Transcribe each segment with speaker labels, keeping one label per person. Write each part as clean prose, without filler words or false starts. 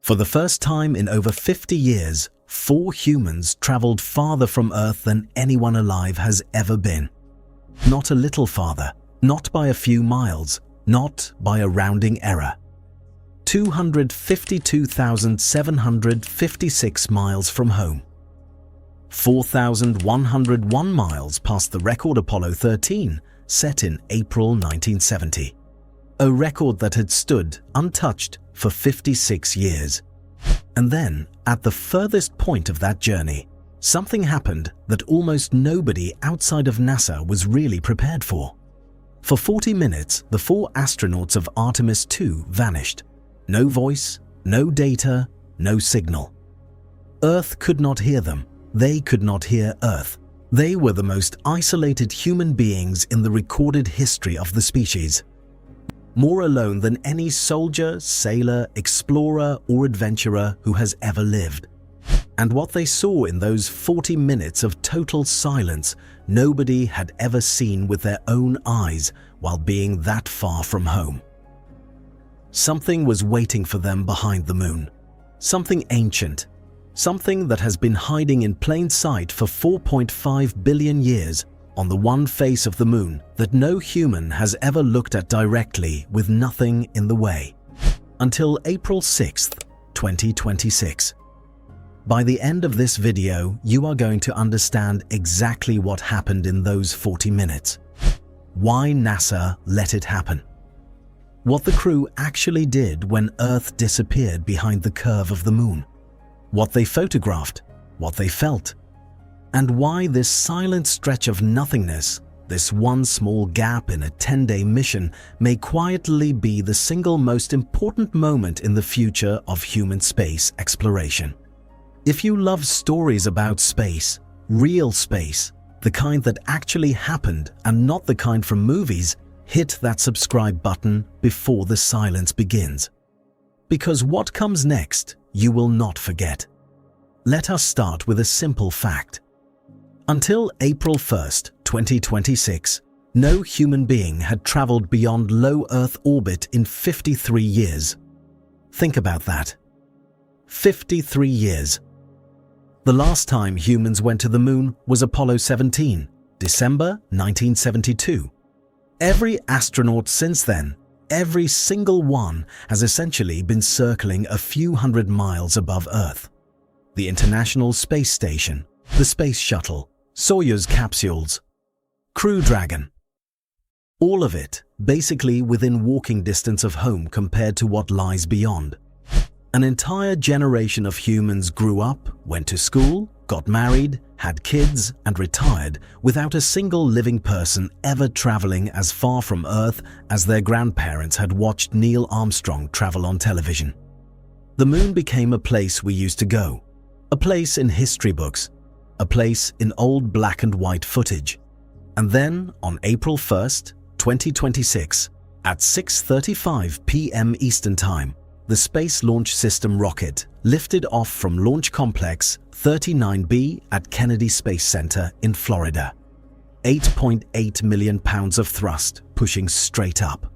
Speaker 1: For the first time in over 50 years, 4 humans traveled farther from Earth than anyone alive has ever been. Not a little farther, not by a few miles, not by a rounding error. 252,756 miles from home. 4,101 miles past the record Apollo 13, set in April 1970. A record that had stood untouched for 56 years. And then, at the furthest point of that journey, something happened that almost nobody outside of NASA was really prepared for. For 40 minutes, the 4 astronauts of Artemis II vanished. No voice, no data, no signal. Earth could not hear them. They could not hear Earth. They were the most isolated human beings in the recorded history of the species. More alone than any soldier, sailor, explorer, or adventurer who has ever lived. And what they saw in those 40 minutes of total silence, nobody had ever seen with their own eyes while being that far from home. Something was waiting for them behind the moon. Something ancient. Something that has been hiding in plain sight for 4.5 billion years on the one face of the moon that no human has ever looked at directly with nothing in the way. Until April 6th, 2026. By the end of this video, you are going to understand exactly what happened in those 40 minutes. Why NASA let it happen. What the crew actually did when Earth disappeared behind the curve of the moon. What they photographed, what they felt, and why this silent stretch of nothingness, this one small gap in a 10-day mission, may quietly be the single most important moment in the future of human space exploration. If you love stories about space, real space, the kind that actually happened and not the kind from movies, hit that subscribe button before the silence begins. Because what comes next, you will not forget. Let us start with a simple fact. Until April 1st, 2026, no human being had traveled beyond low Earth orbit in 53 years. Think about that. 53 years. The last time humans went to the moon was Apollo 17, December 1972. Every astronaut since then, every single one, has essentially been circling a few hundred miles above Earth. The International Space Station, the Space Shuttle, Soyuz capsules, Crew Dragon. All of it basically within walking distance of home compared to what lies beyond. An entire generation of humans grew up, went to school, got married, had kids, and retired without a single living person ever traveling as far from Earth as their grandparents had watched Neil Armstrong travel on television. The moon became a place we used to go, a place in history books, a place in old black and white footage. And then, on April 1st, 2026, at 6:35 p.m. Eastern Time, the Space Launch System rocket lifted off from Launch Complex 39B at Kennedy Space Center in Florida. 8.8 million pounds of thrust pushing straight up.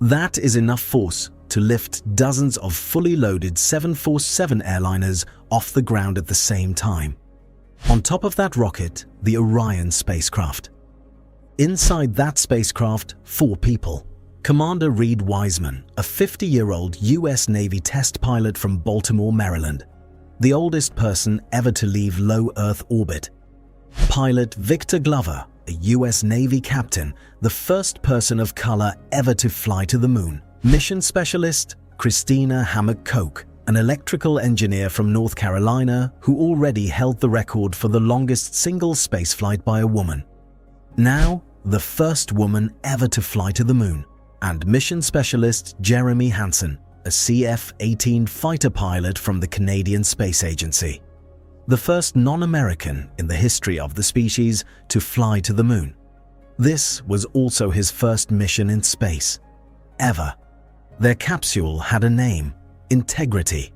Speaker 1: That is enough force to lift dozens of fully loaded 747 airliners off the ground at the same time. On top of that rocket, the Orion spacecraft. Inside that spacecraft, 4 people. Commander Reed Wiseman, a 50-year-old US Navy test pilot from Baltimore, Maryland, the oldest person ever to leave low Earth orbit. Pilot Victor Glover, a US Navy captain, the first person of color ever to fly to the moon. Mission specialist Christina Hammock Koch, an electrical engineer from North Carolina who already held the record for the longest single spaceflight by a woman. Now, the first woman ever to fly to the moon. And mission specialist Jeremy Hansen, a CF-18 fighter pilot from the Canadian Space Agency. The first non-American in the history of the species to fly to the moon. This was also his first mission in space, ever. Their capsule had a name, Integrity,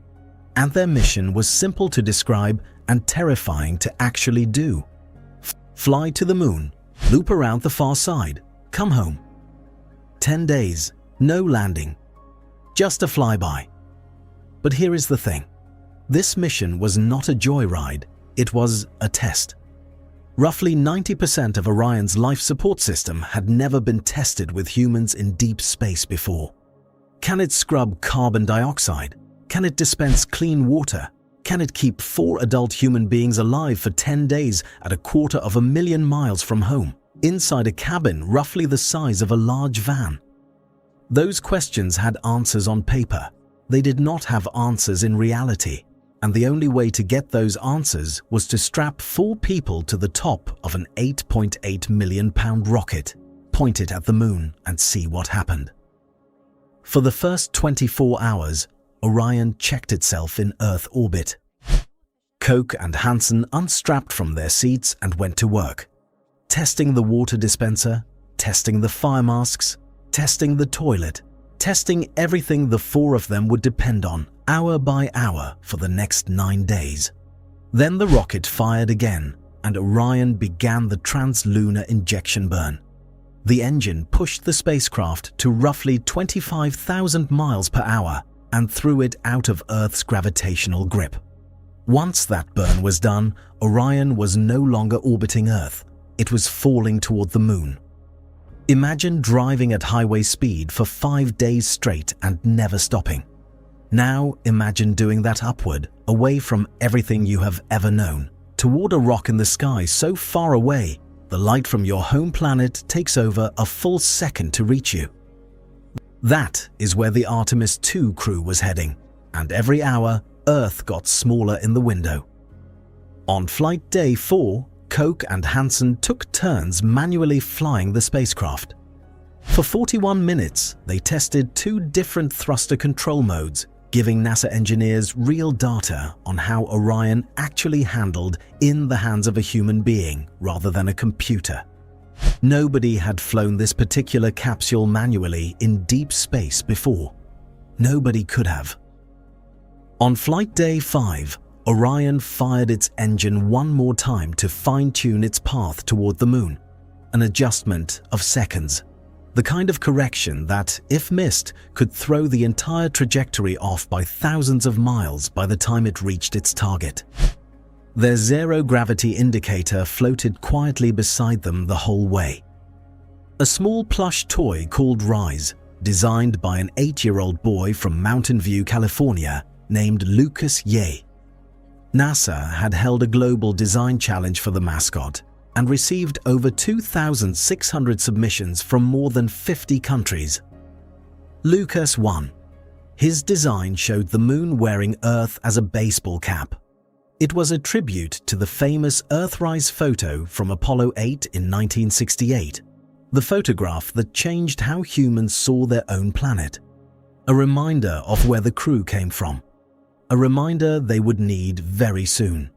Speaker 1: and their mission was simple to describe and terrifying to actually do. Fly to the moon, loop around the far side, come home. 10 days, no landing, just a flyby. But here is the thing. This mission was not a joyride, it was a test. Roughly 90% of Orion's life support system had never been tested with humans in deep space before. Can it scrub carbon dioxide? Can it dispense clean water? Can it keep 4 adult human beings alive for 10 days at 250,000 miles from home, inside a cabin roughly the size of a large van? Those questions had answers on paper. They did not have answers in reality. And the only way to get those answers was to strap 4 people to the top of an £8.8 million rocket, point it at the moon and see what happened. For the first 24 hours, Orion checked itself in Earth orbit. Koch and Hansen unstrapped from their seats and went to work, testing the water dispenser, testing the fire masks, testing the toilet, testing everything the 4 of them would depend on, hour by hour for the next 9 days. Then the rocket fired again, and Orion began the translunar injection burn. The engine pushed the spacecraft to roughly 25,000 miles per hour and threw it out of Earth's gravitational grip. Once that burn was done, Orion was no longer orbiting Earth. It was falling toward the moon. Imagine driving at highway speed for 5 days straight and never stopping. Now imagine doing that upward, away from everything you have ever known, toward a rock in the sky so far away, the light from your home planet takes over a full second to reach you. That is where the Artemis II crew was heading, and every hour, Earth got smaller in the window. On flight day 4, Koch and Hansen took turns manually flying the spacecraft. For 41 minutes, they tested 2 different thruster control modes, giving NASA engineers real data on how Orion actually handled in the hands of a human being rather than a computer. Nobody had flown this particular capsule manually in deep space before. Nobody could have. On flight day 5, Orion fired its engine one more time to fine-tune its path toward the moon, an adjustment of seconds. The kind of correction that, if missed, could throw the entire trajectory off by thousands of miles by the time it reached its target. Their zero-gravity indicator floated quietly beside them the whole way. A small plush toy called Rise, designed by an 8-year-old boy from Mountain View, California, named Lucas Ye. NASA had held a global design challenge for the mascot, and received over 2,600 submissions from more than 50 countries. Lucas won. His design showed the moon wearing Earth as a baseball cap. It was a tribute to the famous Earthrise photo from Apollo 8 in 1968, the photograph that changed how humans saw their own planet. A reminder of where the crew came from. A reminder they would need very soon.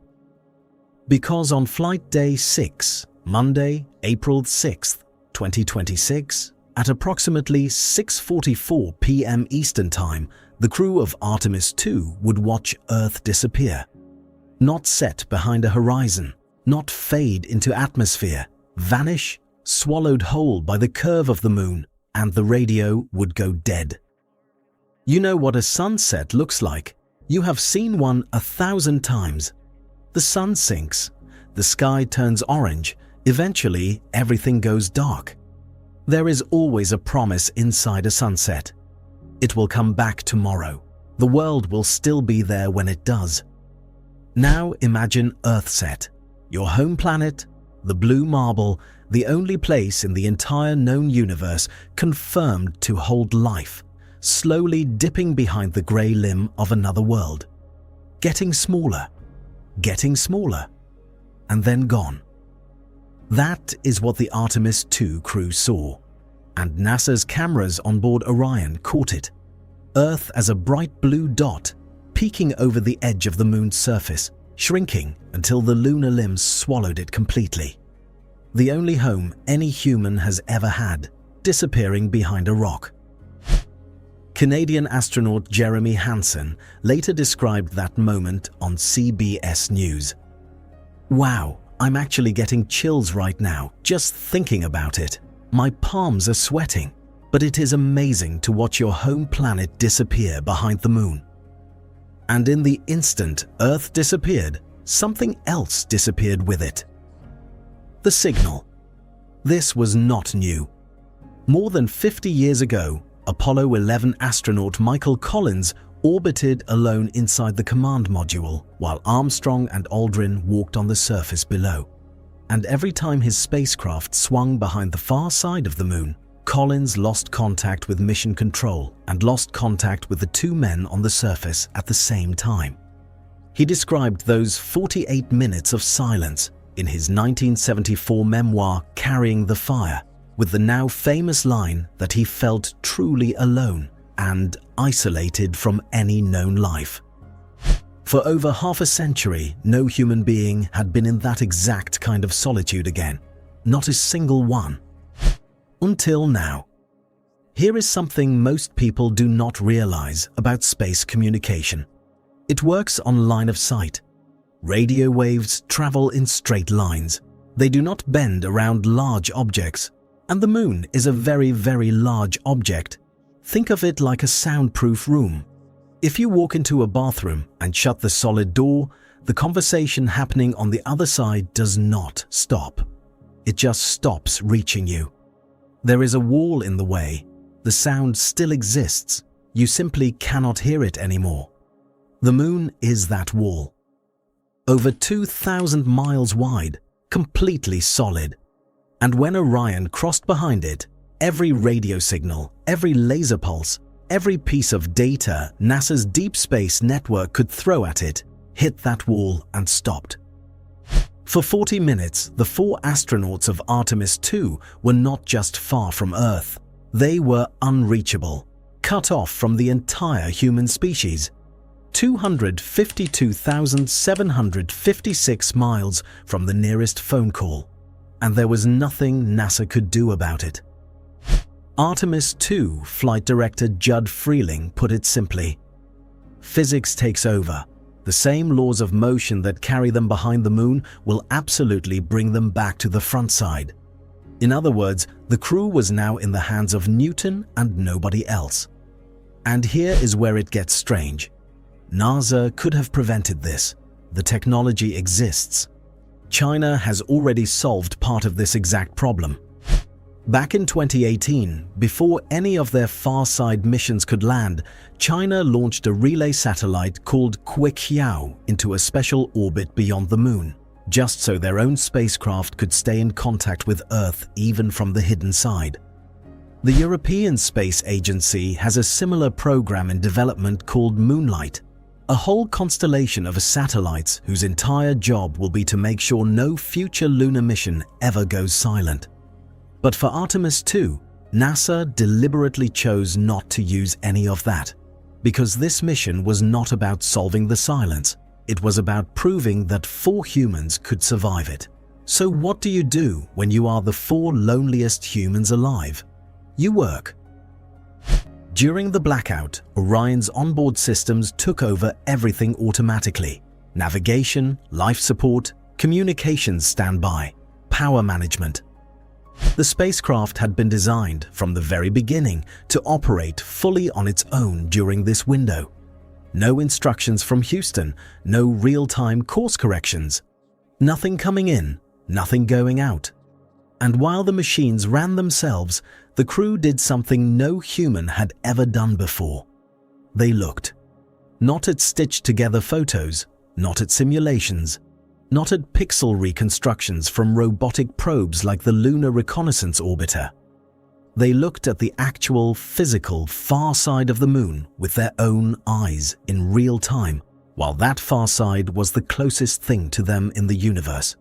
Speaker 1: Because on flight day 6, Monday, April 6, 2026, at approximately 6:44 p.m. Eastern Time, the crew of Artemis II would watch Earth disappear. Not set behind a horizon, not fade into atmosphere, vanish, swallowed whole by the curve of the moon, and the radio would go dead. You know what a sunset looks like. You have seen one 1,000 times. The sun sinks, the sky turns orange, eventually everything goes dark. There is always a promise inside a sunset. It will come back tomorrow. The world will still be there when it does. Now imagine Earthset, your home planet, the blue marble, the only place in the entire known universe confirmed to hold life, slowly dipping behind the grey limb of another world. Getting smaller, and then gone. That is what the Artemis II crew saw, and NASA's cameras on board Orion caught it. Earth as a bright blue dot, peeking over the edge of the moon's surface, shrinking until the lunar limbs swallowed it completely. The only home any human has ever had, disappearing behind a rock. Canadian astronaut Jeremy Hansen later described that moment on CBS News. "Wow, I'm actually getting chills right now just thinking about it. My palms are sweating, but it is amazing to watch your home planet disappear behind the moon." And in the instant Earth disappeared, something else disappeared with it. The signal. This was not new. More than 50 years ago, Apollo 11 astronaut Michael Collins orbited alone inside the command module, while Armstrong and Aldrin walked on the surface below. And every time his spacecraft swung behind the far side of the moon, Collins lost contact with mission control and lost contact with the two men on the surface at the same time. He described those 48 minutes of silence in his 1974 memoir, Carrying the Fire, with the now famous line that he felt truly alone and isolated from any known life. For over half a century, no human being had been in that exact kind of solitude again. Not a single one. Until now. Here is something most people do not realize about space communication. It works on line of sight. Radio waves travel in straight lines. They do not bend around large objects. And the moon is a very, very large object. Think of it like a soundproof room. If you walk into a bathroom and shut the solid door, the conversation happening on the other side does not stop. It just stops reaching you. There is a wall in the way. The sound still exists. You simply cannot hear it anymore. The moon is that wall. Over 2,000 miles wide, completely solid. And when Orion crossed behind it, every radio signal, every laser pulse, every piece of data NASA's deep space network could throw at it, hit that wall and stopped. For 40 minutes, the 4 astronauts of Artemis II were not just far from Earth. They were unreachable, cut off from the entire human species. 252,756 miles from the nearest phone call. And there was nothing NASA could do about it. Artemis II flight director Judd Freeling put it simply, "Physics takes over. The same laws of motion that carry them behind the moon will absolutely bring them back to the front side." In other words, the crew was now in the hands of Newton and nobody else. And here is where it gets strange. NASA could have prevented this. The technology exists. China has already solved part of this exact problem. Back in 2018, before any of their far-side missions could land, China launched a relay satellite called Quick-Hiao into a special orbit beyond the moon, just so their own spacecraft could stay in contact with Earth even from the hidden side. The European Space Agency has a similar program in development called Moonlight, a whole constellation of satellites whose entire job will be to make sure no future lunar mission ever goes silent. But for Artemis II, NASA deliberately chose not to use any of that, because this mission was not about solving the silence. It was about proving that 4 humans could survive it. So what do you do when you are the 4 loneliest humans alive? You work. During the blackout, Orion's onboard systems took over everything automatically. Navigation, life support, communications standby, power management. The spacecraft had been designed from the very beginning to operate fully on its own during this window. No instructions from Houston, no real-time course corrections. Nothing coming in, nothing going out. And while the machines ran themselves, the crew did something no human had ever done before. They looked. Not at stitched-together photos, not at simulations, not at pixel reconstructions from robotic probes like the Lunar Reconnaissance Orbiter. They looked at the actual, physical, far side of the moon with their own eyes in real time, while that far side was the closest thing to them in the universe.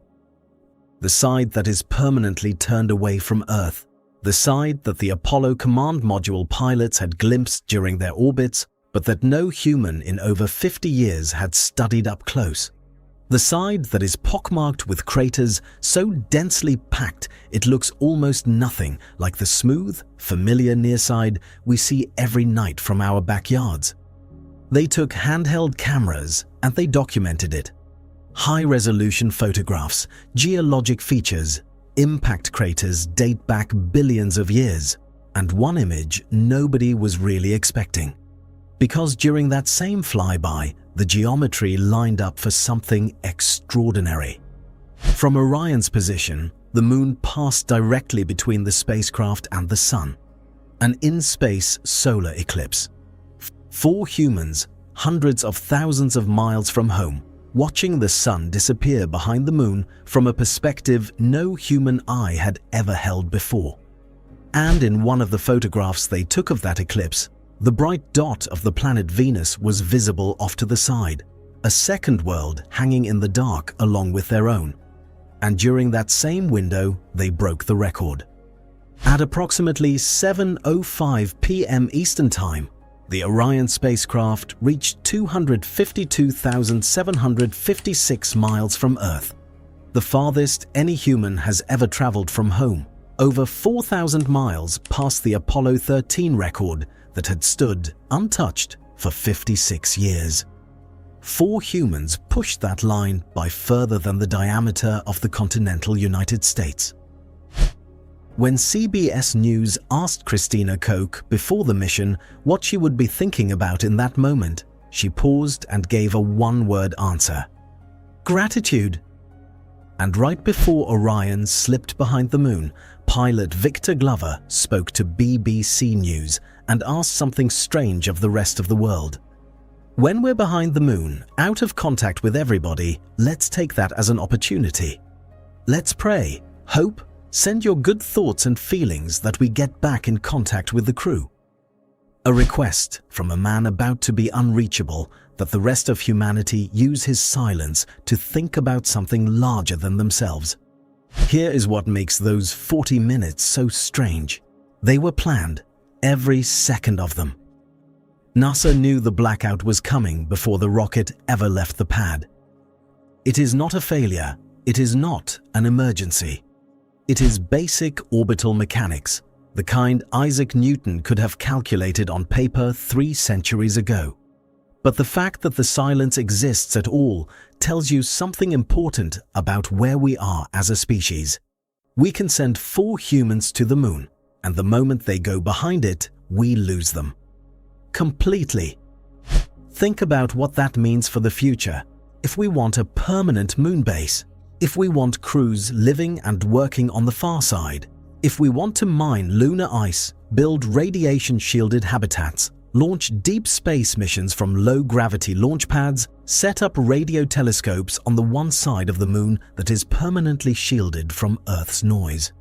Speaker 1: The side that is permanently turned away from Earth, the side that the Apollo command module pilots had glimpsed during their orbits, but that no human in over 50 years had studied up close. The side that is pockmarked with craters so densely packed it looks almost nothing like the smooth, familiar nearside we see every night from our backyards. They took handheld cameras and they documented it. High-resolution photographs, geologic features, impact craters date back billions of years, and one image nobody was really expecting. Because during that same flyby, the geometry lined up for something extraordinary. From Orion's position, the moon passed directly between the spacecraft and the sun. An in-space solar eclipse. 4 humans, hundreds of thousands of miles from home, watching the sun disappear behind the moon from a perspective no human eye had ever held before. And in one of the photographs they took of that eclipse, the bright dot of the planet Venus was visible off to the side, a second world hanging in the dark along with their own. And during that same window, they broke the record. At approximately 7:05 p.m. Eastern Time, the Orion spacecraft reached 252,756 miles from Earth, the farthest any human has ever traveled from home, over 4,000 miles past the Apollo 13 record that had stood untouched for 56 years. 4 humans pushed that line by further than the diameter of the continental United States. When CBS News asked Christina Koch before the mission what she would be thinking about in that moment, she paused and gave a one-word answer: gratitude. And right before Orion slipped behind the moon, pilot Victor Glover spoke to BBC News and asked something strange of the rest of the world. When we're behind the moon, out of contact with everybody, let's take that as an opportunity. Let's pray, hope, send your good thoughts and feelings that we get back in contact with the crew. A request from a man about to be unreachable that the rest of humanity use his silence to think about something larger than themselves. Here is what makes those 40 minutes so strange. They were planned, every second of them. NASA knew the blackout was coming before the rocket ever left the pad. It is not a failure, it is not an emergency. It is basic orbital mechanics, the kind Isaac Newton could have calculated on paper 3 centuries ago. But the fact that the silence exists at all tells you something important about where we are as a species. We can send 4 humans to the moon, and the moment they go behind it, we lose them. Completely. Think about what that means for the future. If we want a permanent moon base, if we want crews living and working on the far side, if we want to mine lunar ice, build radiation-shielded habitats, launch deep space missions from low-gravity launch pads, set up radio telescopes on the one side of the moon that is permanently shielded from Earth's noise.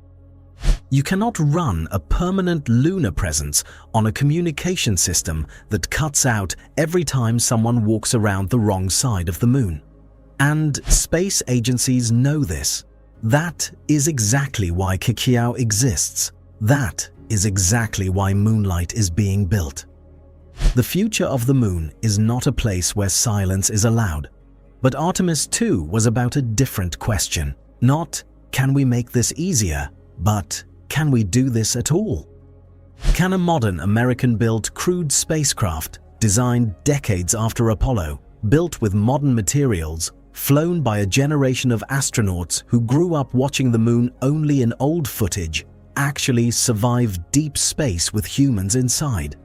Speaker 1: You cannot run a permanent lunar presence on a communication system that cuts out every time someone walks around the wrong side of the moon. And space agencies know this. That is exactly why Kikiao exists. That is exactly why Moonlight is being built. The future of the moon is not a place where silence is allowed. But Artemis 2 was about a different question. Not, can we make this easier? But, can we do this at all? Can a modern American-built crewed spacecraft, designed decades after Apollo, built with modern materials, flown by a generation of astronauts who grew up watching the moon only in old footage, actually survive deep space with humans inside?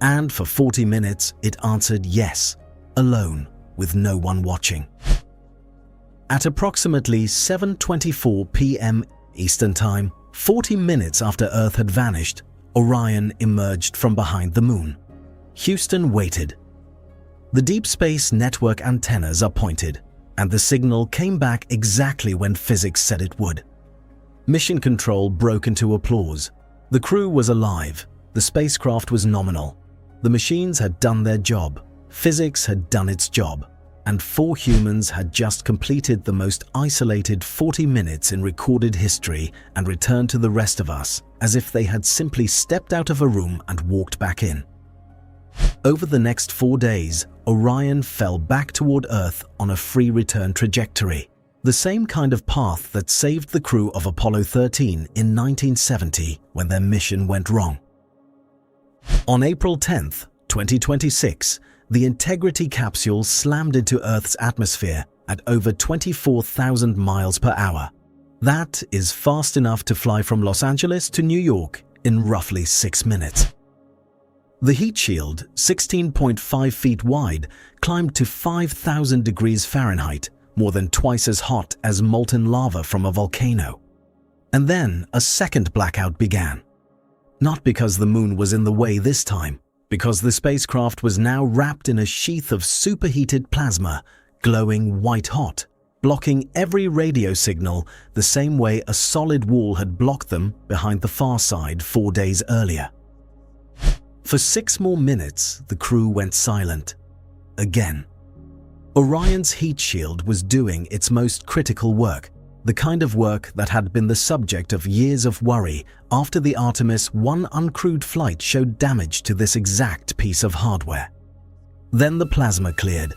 Speaker 1: And for 40 minutes, it answered yes, alone, with no one watching. At approximately 7:24 p.m. Eastern Time, 40 minutes after Earth had vanished, Orion emerged from behind the moon. Houston waited. The Deep Space Network antennas are pointed, and the signal came back exactly when physics said it would. Mission Control broke into applause. The crew was alive. The spacecraft was nominal. The machines had done their job. Physics had done its job. And 4 humans had just completed the most isolated 40 minutes in recorded history and returned to the rest of us as if they had simply stepped out of a room and walked back in. Over the next 4 days, Orion fell back toward Earth on a free return trajectory, the same kind of path that saved the crew of Apollo 13 in 1970 when their mission went wrong. On April 10, 2026, the Integrity capsule slammed into Earth's atmosphere at over 24,000 miles per hour. That is fast enough to fly from Los Angeles to New York in roughly 6 minutes. The heat shield, 16.5 feet wide, climbed to 5,000 degrees Fahrenheit, more than twice as hot as molten lava from a volcano. And then a second blackout began. Not because the moon was in the way this time, because the spacecraft was now wrapped in a sheath of superheated plasma, glowing white-hot, blocking every radio signal the same way a solid wall had blocked them behind the far side 4 days earlier. For 6 more minutes, the crew went silent. Again. Orion's heat shield was doing its most critical work, the kind of work that had been the subject of years of worry after the Artemis 1 uncrewed flight showed damage to this exact piece of hardware. Then the plasma cleared,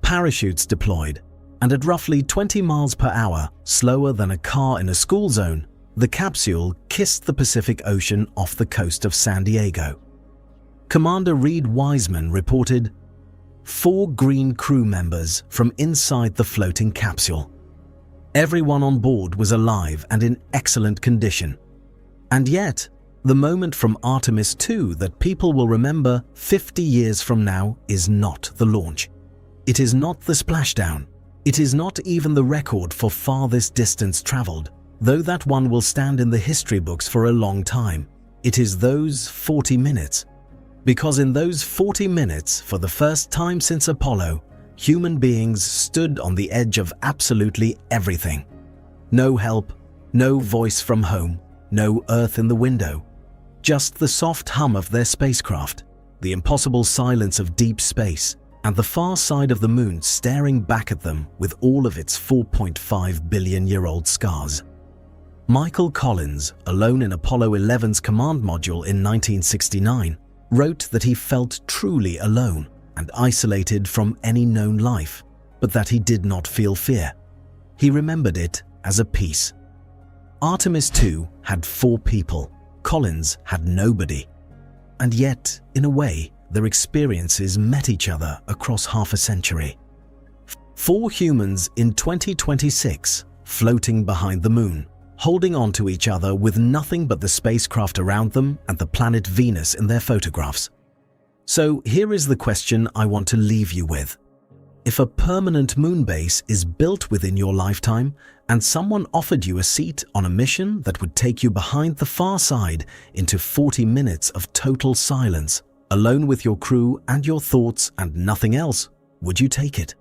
Speaker 1: parachutes deployed, and at roughly 20 miles per hour, slower than a car in a school zone, the capsule kissed the Pacific Ocean off the coast of San Diego. Commander Reed Wiseman reported 4 green crew members from inside the floating capsule. Everyone on board was alive and in excellent condition. And yet, the moment from Artemis 2 that people will remember 50 years from now is not the launch. It is not the splashdown. It is not even the record for farthest distance traveled, though that one will stand in the history books for a long time. It is those 40 minutes. Because in those 40 minutes, for the first time since Apollo, human beings stood on the edge of absolutely everything. No help, no voice from home, no Earth in the window. Just the soft hum of their spacecraft, the impossible silence of deep space, and the far side of the moon staring back at them with all of its 4.5 billion-year-old scars. Michael Collins, alone in Apollo 11's command module in 1969, wrote that he felt truly alone and isolated from any known life, but that he did not feel fear. He remembered it as a peace. Artemis 2 had 4 people. Collins had nobody. And yet, in a way, their experiences met each other across half a century. 4 humans in 2026, floating behind the moon, holding on to each other with nothing but the spacecraft around them and the planet Venus in their photographs. So here is the question I want to leave you with. If a permanent moon base is built within your lifetime and someone offered you a seat on a mission that would take you behind the far side into 40 minutes of total silence, alone with your crew and your thoughts and nothing else, would you take it?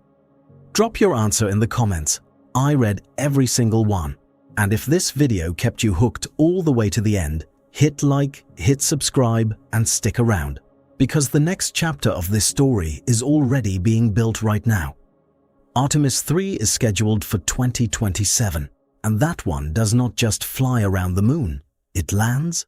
Speaker 1: Drop your answer in the comments. I read every single one. And if this video kept you hooked all the way to the end, hit like, hit subscribe, and stick around, because the next chapter of this story is already being built right now. Artemis 3 is scheduled for 2027, and that one does not just fly around the moon, it lands